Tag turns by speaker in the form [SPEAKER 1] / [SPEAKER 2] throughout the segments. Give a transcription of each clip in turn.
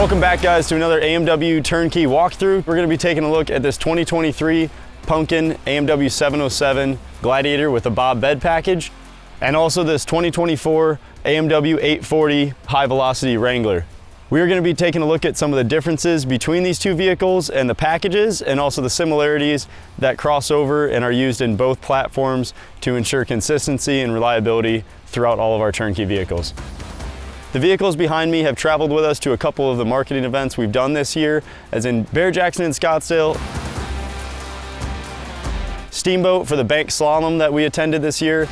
[SPEAKER 1] Welcome back, guys, to another AMW turnkey walkthrough. We're going to be taking a look at this 2023 Pumpkin AMW 707 Gladiator with a Bob bed package, and also this 2024 AMW 840 high velocity Wrangler. We are going to be taking a look at some of the differences between these two vehicles and the packages, and also the similarities that cross over and are used in both platforms to ensure consistency and reliability throughout all of our turnkey vehicles. The vehicles behind me have traveled with us to a couple of the marketing events we've done this year, as in Bear-Jackson and Scottsdale, Steamboat for the bank slalom that we attended this year,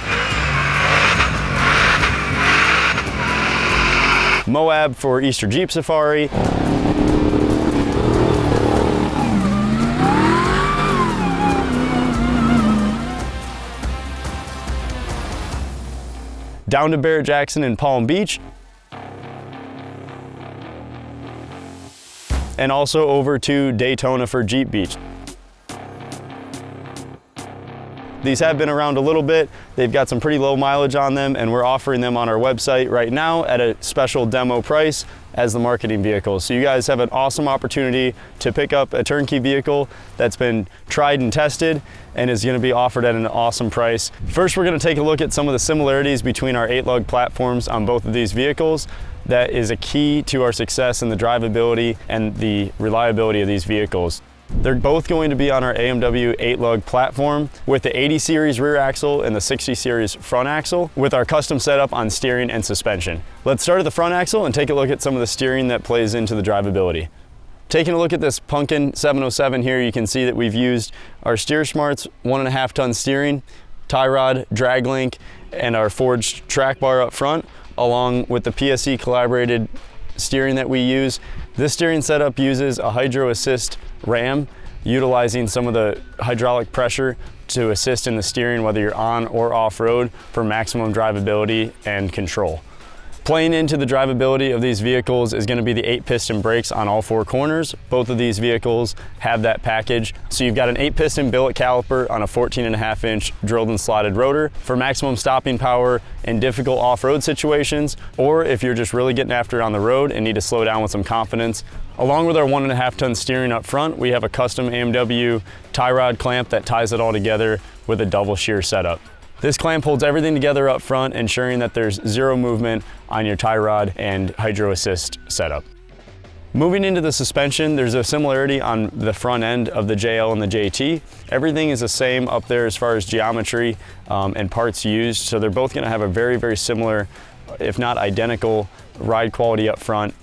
[SPEAKER 1] Moab for Easter Jeep Safari, down to Bear-Jackson and Palm Beach, and also over to Daytona for Jeep Beach. These have been around a little bit. They've got some pretty low mileage on them, and we're offering them on our website right now at a special demo price as the marketing vehicles. So you guys have an awesome opportunity to pick up a turnkey vehicle that's been tried and tested and is going to be offered at an awesome price. First, we're going to take a look at some of the similarities between our 8-lug platforms on both of these vehicles. That is a key to our success in the drivability and the reliability of these vehicles. They're both going to be on our AMW 8-lug platform with the 80 series rear axle and the 60 series front axle with our custom setup on steering and suspension. Let's start at the front axle and take a look at some of the steering that plays into the drivability. Taking a look at this Pumpkin 707 here, you can see that we've used our Steer Smarts 1.5 ton steering, tie rod, drag link, and our forged track bar up front, along with the PSE collaborated steering that we use. This steering setup uses a hydro assist ram, utilizing some of the hydraulic pressure to assist in the steering whether you're on or off-road for maximum drivability and control. Playing into the drivability of these vehicles is going to be the 8-piston brakes on all 4 corners. Both of these vehicles have that package. So you've got an 8-piston billet caliper on a 14.5-inch drilled and slotted rotor for maximum stopping power in difficult off-road situations, or if you're just really getting after it on the road and need to slow down with some confidence. Along with our 1.5 ton steering up front, we have a custom AMW tie rod clamp that ties it all together with a double shear setup. This clamp holds everything together up front, ensuring that there's zero movement on your tie rod and hydro assist setup. Moving into the suspension, there's a similarity on the front end of the JL and the JT. Everything is the same up there as far as geometry and parts used, so they're both going to have a very, very similar, if not identical, ride quality up front.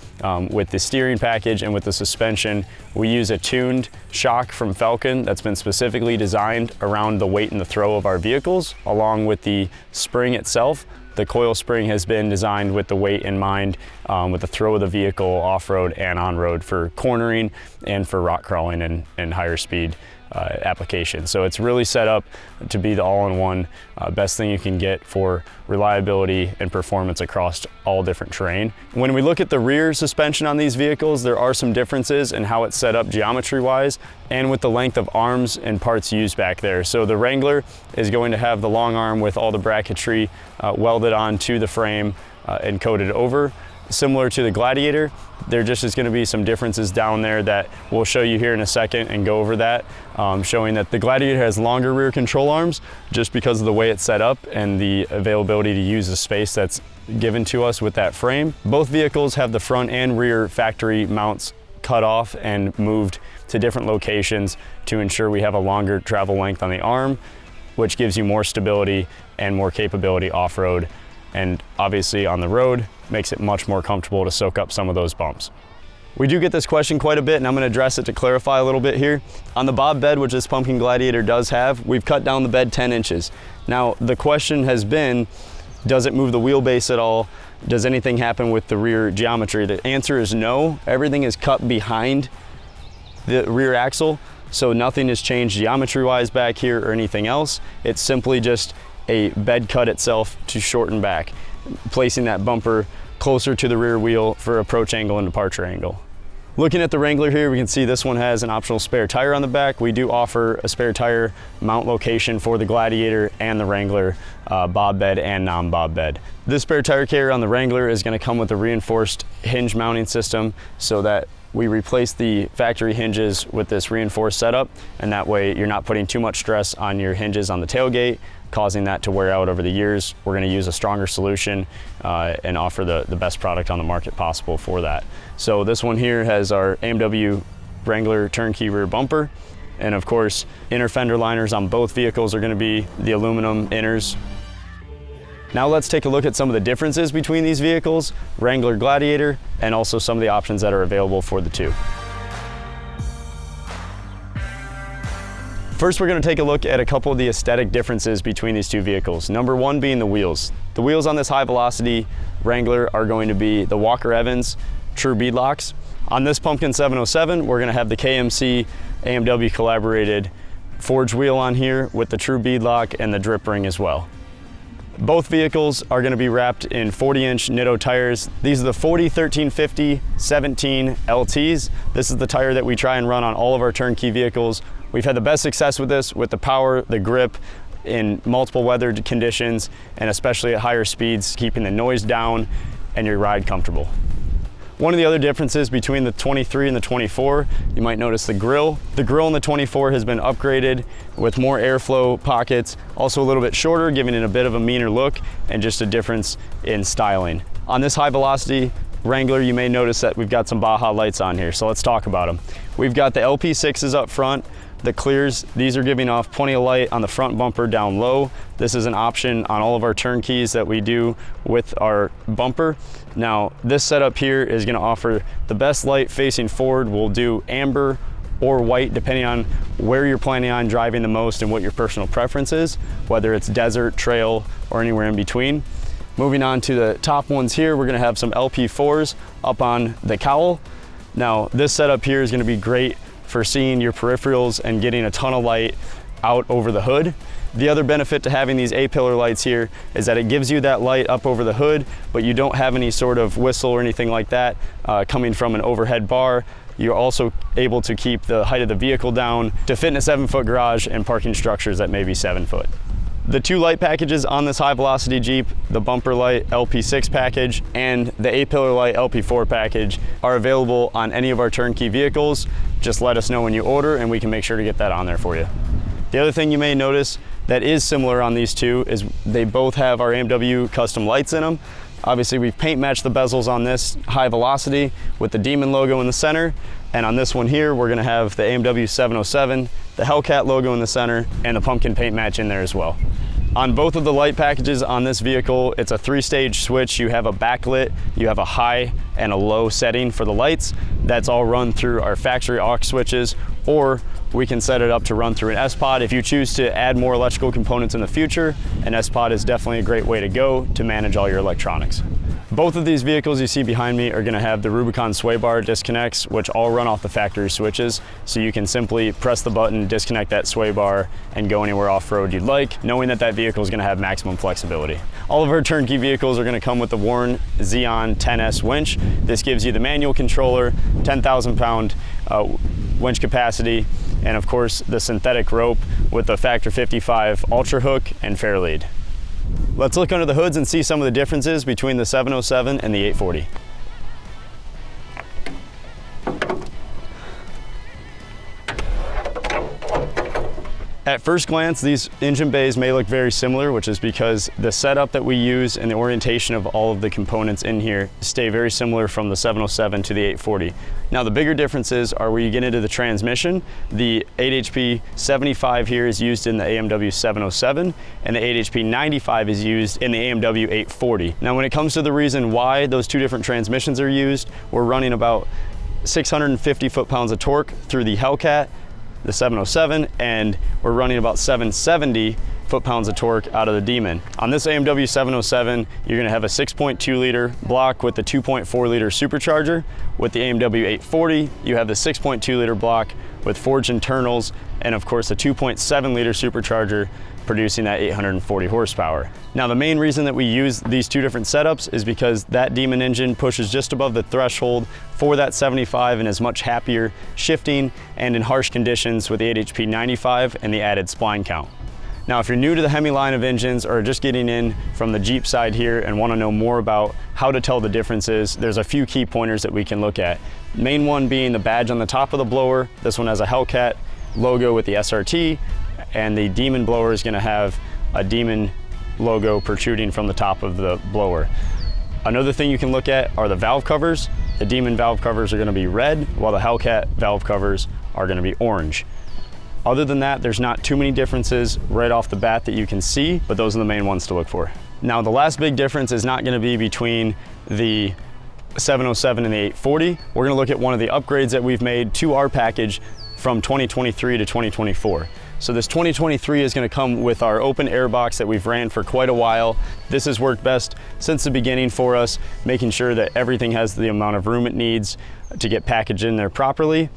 [SPEAKER 1] With the steering package and with the suspension, we use a tuned shock from Falcon that's been specifically designed around the weight and the throw of our vehicles, along with the spring itself. The coil spring has been designed with the weight in mind, with the throw of the vehicle off-road and on-road for cornering and for rock crawling and higher speed applications. So it's really set up to be the all-in-one best thing you can get for reliability and performance across all different terrain. When we look at the rear suspension on these vehicles, there are some differences in how it's set up geometry-wise and with the length of arms and parts used back there. So the Wrangler is going to have the long arm with all the bracketry welded onto the frame and coated over. Similar to the Gladiator, there just is going to be some differences down there that we'll show you here in a second and go over that, showing that the Gladiator has longer rear control arms just because of the way it's set up and the availability to use the space that's given to us with that frame. Both vehicles have the front and rear factory mounts cut off and moved to different locations to ensure we have a longer travel length on the arm, which gives you more stability and more capability off-road, and obviously on the road makes it much more comfortable to soak up some of those bumps. We do get this question quite a bit, and I'm going to address it to clarify a little bit here. On the Bob bed, which this Pumpkin Gladiator does have, we've cut down the bed 10 inches. Now the question has been, does it move the wheelbase at all? Does anything happen with the rear geometry? The answer is no. Everything is cut behind the rear axle, so nothing has changed geometry-wise back here or anything else. It's simply just a bed cut itself to shorten back, placing that bumper closer to the rear wheel for approach angle and departure angle. Looking at the Wrangler here, we can see this one has an optional spare tire on the back. We do offer a spare tire mount location for the Gladiator and the Wrangler, bob bed and non-bob bed. This spare tire carrier on the Wrangler is going to come with a reinforced hinge mounting system so that we replace the factory hinges with this reinforced setup, and that way you're not putting too much stress on your hinges on the tailgate, causing that to wear out over the years. We're going to use a stronger solution and offer the best product on the market possible for that. So this one here has our AMW Wrangler turnkey rear bumper, and of course inner fender liners on both vehicles are going to be the aluminum inners. Now let's take a look at some of the differences between these vehicles, Wrangler Gladiator, and also some of the options that are available for the two. First, we're going to take a look at a couple of the aesthetic differences between these two vehicles. Number one being the wheels. The wheels on this high velocity Wrangler are going to be the Walker Evans true beadlocks. On this Pumpkin 707, we're going to have the KMC AMW collaborated forged wheel on here with the true beadlock and the drip ring as well. Both vehicles are going to be wrapped in 40-inch Nitto tires. These are the 40 1350 17 LTs. This is the tire that we try and run on all of our turnkey vehicles. We've had the best success with this, with the power, the grip, in multiple weather conditions, and especially at higher speeds, keeping the noise down and your ride comfortable. One of the other differences between the 23 and the 24, you might notice the grille. The grille in the 24 has been upgraded with more airflow pockets, also a little bit shorter, giving it a bit of a meaner look and just a difference in styling. On this high velocity Wrangler, you may notice that we've got some Baja lights on here, so let's talk about them. We've got the LP6s up front, the clears. These are giving off plenty of light on the front bumper down low. This is an option on all of our turnkeys that we do with our bumper. Now, this setup here is going to offer the best light facing forward. We'll do amber or white depending on where you're planning on driving the most and what your personal preference is, whether it's desert, trail, or anywhere in between. Moving on to the top ones here, we're going to have some LP4s up on the cowl. Now, this setup here is going to be great for seeing your peripherals and getting a ton of light out over the hood. The other benefit to having these A-pillar lights here is that it gives you that light up over the hood, but you don't have any sort of whistle or anything like that coming from an overhead bar. You're also able to keep the height of the vehicle down to fit in a 7-foot garage and parking structures that may be 7 foot. The two light packages on this high velocity Jeep, the bumper light LP6 package and the A-pillar light LP4 package, are available on any of our turnkey vehicles. Just let us know when you order and we can make sure to get that on there for you. The other thing you may notice that is similar on these two is they both have our AMW custom lights in them. Obviously, we've paint matched the bezels on this high velocity with the Demon logo in the center. And on this one here, we're gonna have the AMW 707, the Hellcat logo in the center, and the pumpkin paint match in there as well. On both of the light packages on this vehicle, it's a 3-stage switch. You have a backlit, you have a high and a low setting for the lights. That's all run through our factory aux switches, or we can set it up to run through an S-Pod. If you choose to add more electrical components in the future, an S-Pod is definitely a great way to go to manage all your electronics. Both of these vehicles you see behind me are going to have the Rubicon sway bar disconnects, which all run off the factory switches. So you can simply press the button, disconnect that sway bar, and go anywhere off-road you'd like, knowing that that vehicle is going to have maximum flexibility. All of our turnkey vehicles are going to come with the Warn Xeon 10S winch. This gives you the manual controller, 10,000-pound winch capacity, and of course the synthetic rope with the Factor 55 Ultra Hook and Fairlead. Let's look under the hoods and see some of the differences between the 707 and the 840. At first glance, these engine bays may look very similar, which is because the setup that we use and the orientation of all of the components in here stay very similar from the 707 to the 840. Now, the bigger differences are where you get into the transmission. The 8HP 75 here is used in the AMW 707, and the 8HP 95 is used in the AMW 840. Now, when it comes to the reason why those two different transmissions are used, we're running about 650 foot-pounds of torque through the Hellcat, the 707, and we're running about 770 foot-pounds of torque out of the Demon. On this AMW 707, you're gonna have a 6.2 liter block with the 2.4 liter supercharger. With the AMW 840, you have the 6.2 liter block with forged internals, and of course the 2.7 liter supercharger producing that 840 horsepower. Now, the main reason that we use these two different setups is because that Demon engine pushes just above the threshold for that 75 and is much happier shifting and in harsh conditions with the 8HP 95 and the added spline count. Now, if you're new to the Hemi line of engines or just getting in from the Jeep side here and want to know more about how to tell the differences, there's a few key pointers that we can look at. Main one being the badge on the top of the blower. This one has a Hellcat logo with the SRT, and the Demon blower is going to have a Demon logo protruding from the top of the blower. Another thing you can look at are the valve covers. The Demon valve covers are going to be red, while the Hellcat valve covers are going to be orange. Other than that, there's not too many differences right off the bat that you can see, but those are the main ones to look for. Now, the last big difference is not going to be between the 707 and the 840. We're going to look at one of the upgrades that we've made to our package from 2023 to 2024. So this 2023 is going to come with our open air box that we've ran for quite a while. This has worked best since the beginning for us, making sure that everything has the amount of room it needs to get packaged in there properly.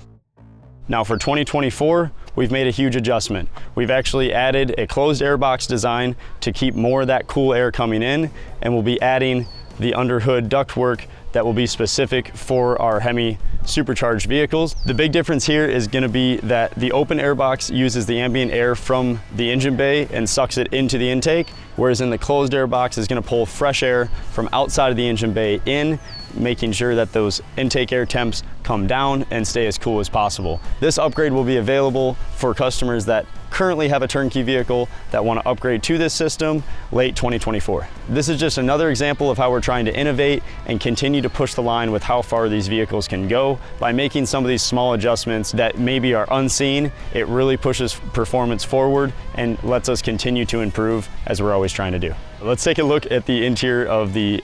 [SPEAKER 1] Now for 2024, we've made a huge adjustment. We've actually added a closed air box design to keep more of that cool air coming in, and we'll be adding the underhood ductwork that will be specific for our Hemi supercharged vehicles. The big difference here is going to be that the open air box uses the ambient air from the engine bay and sucks it into the intake, whereas in the closed air box is going to pull fresh air from outside of the engine bay in, making sure that those intake air temps come down and stay as cool as possible. This upgrade will be available for customers that currently have a turnkey vehicle that want to upgrade to this system late 2024. This is just another example of how we're trying to innovate and continue to push the line with how far these vehicles can go. By making some of these small adjustments that maybe are unseen, it really pushes performance forward and lets us continue to improve as we're always trying to do. Let's take a look at the interior of the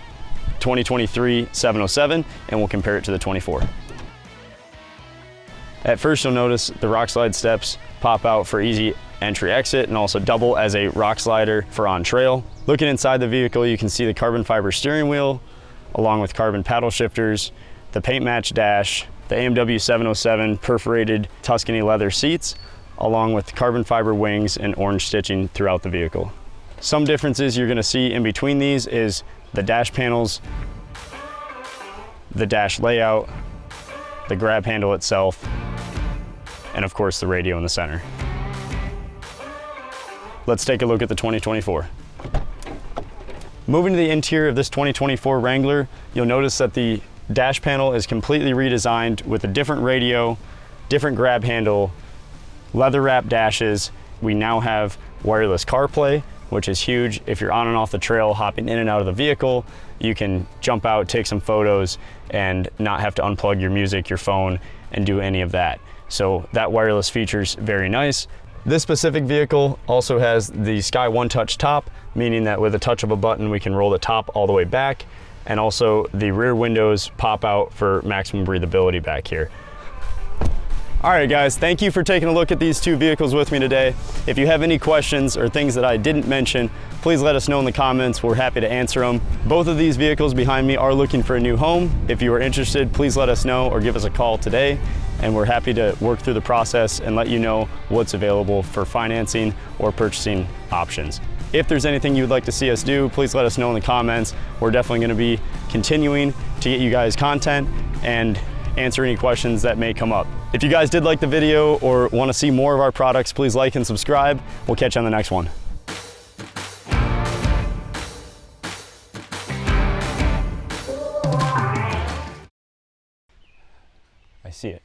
[SPEAKER 1] 2023 707 and we'll compare it to the 24. At first, you'll notice the rock slide steps pop out for easy entry exit and also double as a rock slider for on trail. Looking inside the vehicle, you can see the carbon fiber steering wheel along with carbon paddle shifters, the paint match dash, the AMW 707 perforated Tuscany leather seats, along with carbon fiber wings and orange stitching throughout the vehicle. Some differences you're going to see in between these is the dash panels, the dash layout, the grab handle itself, and of course the radio in the center. Let's take a look at the 2024. Moving to the interior of this 2024 Wrangler, you'll notice that the dash panel is completely redesigned with a different radio, different grab handle, leather wrap dashes. We now have wireless CarPlay, which is huge. If you're on and off the trail, hopping in and out of the vehicle, you can jump out, take some photos, and not have to unplug your music, your phone, and do any of that. So that wireless feature's very nice. This specific vehicle also has the Sky One Touch top, meaning that with a touch of a button, we can roll the top all the way back, and also the rear windows pop out for maximum breathability back here. All right, guys, thank you for taking a look at these two vehicles with me today. If you have any questions or things that I didn't mention, please let us know in the comments. We're happy to answer them. Both of these vehicles behind me are looking for a new home. If you are interested, please let us know or give us a call today, and we're happy to work through the process and let you know what's available for financing or purchasing options. If there's anything you would like to see us do, please let us know in the comments. We're definitely going to be continuing to get you guys content and answer any questions that may come up. If you guys did like the video or want to see more of our products, please like and subscribe. We'll catch you on the next one. I see it.